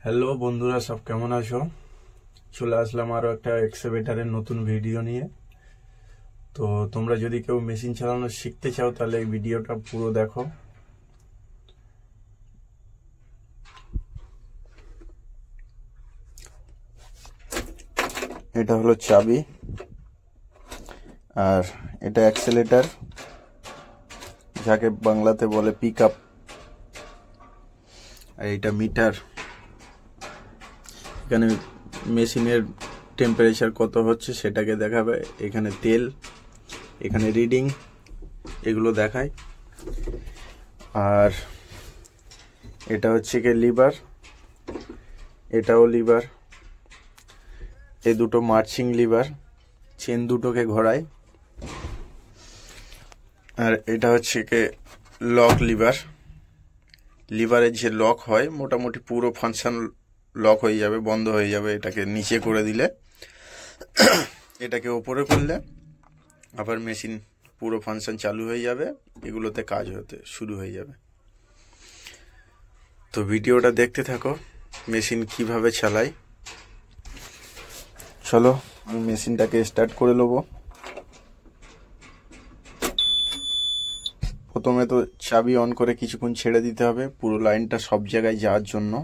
Hello বন্ধুরা, সব কেমন আছো? চলে আসলাম আরও একটা এক্সকাভেটরের নতুন ভিডিও নিয়ে। তো তোমরা যদি কেউ মেশিন চালানো শিখতে চাও তাহলে এই ভিডিওটা পুরো দেখো। এটা হলো চাবি, আর এটা অ্যাক্সেলেটর, যাকে বাংলাতে বলে পিক আপ। আর এটা মিটার, এখানে মেশিনের টেম্পারেচার কত হচ্ছে সেটাকে দেখাবে। এখানে তেল, এখানে রিডিং, এগুলো দেখায়। আর এটা হচ্ছে কি লিভার, এটাও লিভার। এই দুটো মার্চিং লিভার, চেন দুটোকে ঘোরায়। আর এটা হচ্ছে কি লক লিভার। লিভারের যে লক হয়, মোটামুটি পুরো ফাংশন লক হয়ে যাবে, বন্ধ হয়ে যাবে। এটাকে নিচে করে দিলে, এটাকে ওপরে করলে আবার মেশিন পুরো ফাংশন চালু হয়ে যাবে, এগুলোতে কাজ হতে শুরু হয়ে যাবে। তো ভিডিওটা দেখতে থাকো মেশিন কিভাবে চালাই। চলো আমি মেশিনটাকে স্টার্ট করে নেবো। প্রথমে তো চাবি অন করে কিছুক্ষণ ছেড়ে দিতে হবে, পুরো লাইনটা সব জায়গায় যাওয়ার জন্য।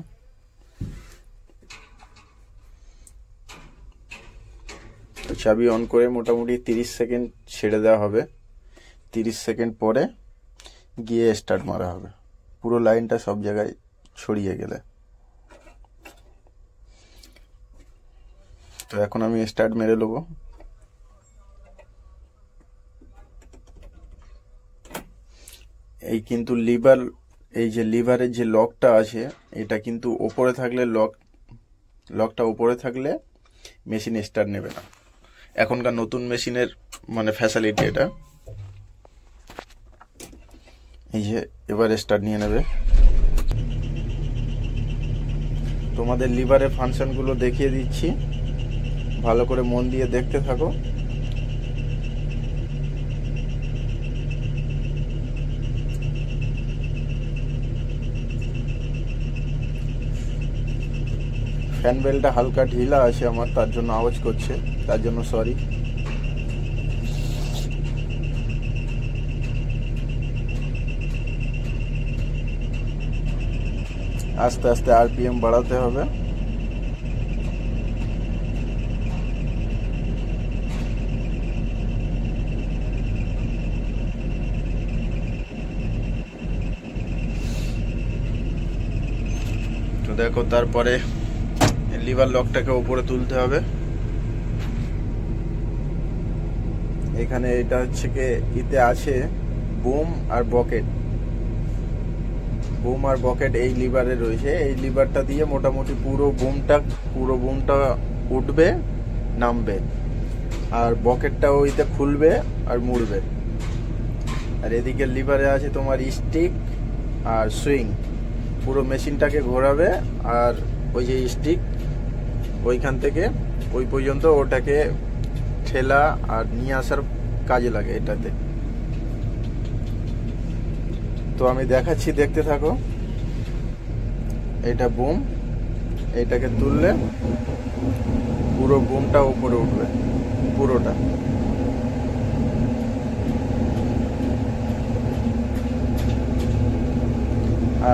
চাবি অন করে মোটামুটি 30 সেকেন্ড ছেড়ে দেওয়া হবে। 30 সেকেন্ড পরে গিয়ে স্টার্ট মারা হবে, পুরো লাইনটা সব জায়গায় ছড়িয়ে গেলে। তো এখন আমি স্টার্ট মেরে নেবো। এই কিন্তু লিভার, এই যে লিভারের যে লকটা আছে, এটা কিন্তু ওপরে থাকলে লকটা উপরে থাকলে মেশিন স্টার্ট নেবে না। এখনকার নতুন মেশিনের মানে ফ্যাসিলিটি এটা। এই যে এবার স্টার্ট নিয়ে নেবে। তোমাদের লিভারের ফাংশনগুলো দেখিয়ে দিচ্ছি, ভালো করে মন দিয়ে দেখতে থাকো। ফ্যান বেলটা হালকা ঢিলা আছে আমার, তার জন্য আওয়াজ করছে, তার জন্য সরি। আস্তে আস্তে আরপিএম বাড়াতে হবে। তো দেখো, তারপরে লিভার লকটাকে উপরে তুলতে হবে। এখানে এটা হচ্ছে কি ইতে আছে বুম আর বকেট। বুম আর বকেট এই লিভারে রয়েছে। এই লিভারটা দিয়ে মোটামুটি পুরো বুমটা উঠবে, নামবে, আর বকেটটা ওইতে খুলবে আর মুড়বে। আর এদিকে লিভারে আছে তোমার স্টিক আর সুইং, পুরো মেশিনটাকে ঘোরাবে। আর ওই যে স্টিক, ওইখান থেকে ওই পর্যন্ত ওটাকে ঠেলা আর নিয়ে আসার কাজে লাগে এটাতে। তো আমি দেখাচ্ছি, দেখতে থাকো। এটা বুম, এটাকে তুললে পুরো বুমটা উপরে উঠবে, পুরোটা।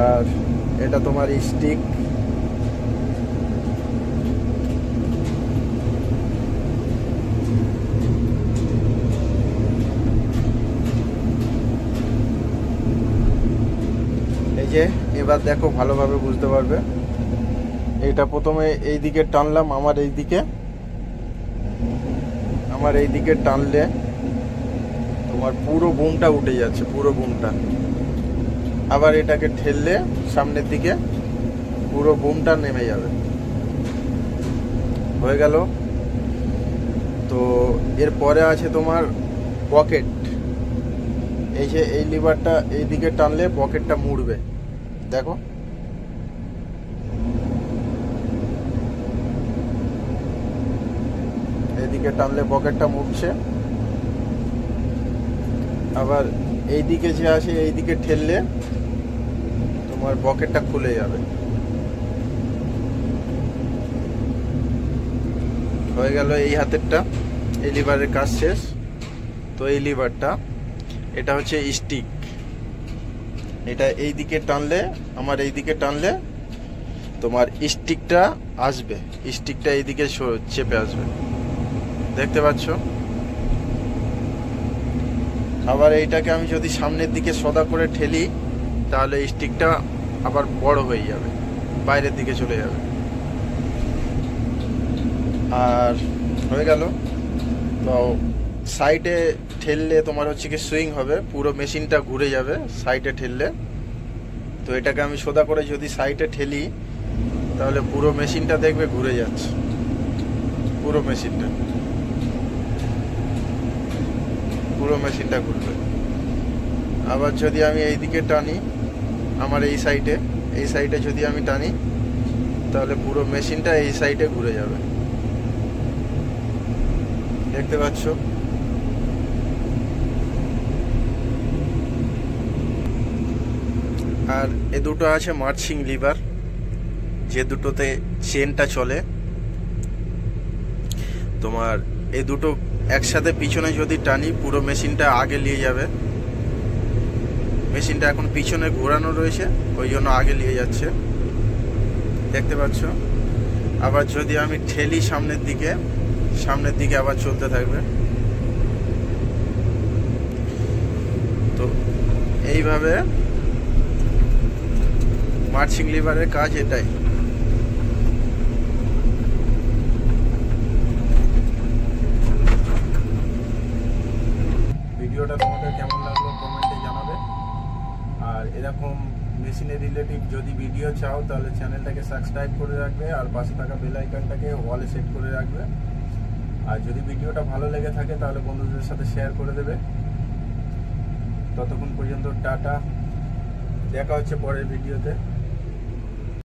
আর এটা তোমার স্টিক। এই যে এবার দেখো, ভালোভাবে বুঝতে পারবে। এটা প্রথমে এই দিকে টানলাম, আমার এই দিকে টানলে তোমার পুরো বুমটা উঠে যাচ্ছে, পুরো বুমটা। আবার এটাকে ঠেললে সামনের দিকে পুরো বুমটা নেমে যাবে। হয়ে গেল। তো এরপরে আছে তোমার পকেট। এই যে এই লিভারটা এই দিকে টানলে পকেটটা মুড়বে, দেখো। এদিকে টানলে পকেটটা মুড়ছে। আবার এই দিকে যে আছে, এই দিকে ঠেললে তোমার পকেটটা খুলে যাবে। হয়ে গেল এই হাতেরটা, এই লিভারের কাজ শেষ। তো এই লিভারটা, এটা হচ্ছে স্টিক, এটা এই দিকে টানলে, আমার এই দিকে টানলে তোমার স্টিকটা আসবে, স্টিকটা এইদিকে চেপে আসবে, দেখতে পাচ্ছ। আবার এইটাকে আমি যদি সামনের দিকে সদা করে ঠেলি তাহলে স্টিকটা আবার বড় হয়ে যাবে, বাইরের দিকে চলে যাবে। আর হয়ে গেল। তো সাইডে ঠেললে তোমার হচ্ছে কি সুইং হবে, পুরো মেশিনটা ঘুরে যাবে সাইডে ঠেললে। তো এটাকে আমি সোজা করে যদি সাইডে ঠেলি তাহলে পুরো মেশিনটা দেখবে ঘুরে যাচ্ছে, পুরো মেশিনটা ঘুরবে। আবার যদি আমি এই দিকে টানি, আমার এই সাইডে যদি আমি টানি তাহলে পুরো মেশিনটা এই সাইডে ঘুরে যাবে, দেখতে পাচ্ছ। আর এ দুটো আছে মার্চিং লিভার, যে দুটোতে চেনটা চলে। তোমার এই দুটো একসাথে পিছনে যদি টানি পুরো মেশিনটা আগে নিয়ে যাবে। মেশিনটা এখন পিছনে ঘোরানো রয়েছে, ওই জন্য আগে নিয়ে যাচ্ছে, দেখতে পাচ্ছ। আবার যদি আমি ঠেলি সামনের দিকে আবার চলতে থাকবে। তো এইভাবে মার্চিং লিভারের কাজ এটাই। ভিডিওটা তোমাদের কেমন লাগলো কমেন্টে জানাবে। আর এরকম মেশিনের রিলেটিভ যদি ভিডিও চাও তাহলে চ্যানেলটাকে সাবস্ক্রাইব করে রাখবে, আর পাশে থাকা বেল আইকনটাকে অলে সেট করে রাখবে। আর যদি ভিডিওটা ভালো লেগে থাকে তাহলে বন্ধুদের সাথে শেয়ার করে দেবে। ততক্ষণ পর্যন্ত টাটা, দেখা হচ্ছে পরের ভিডিওতে।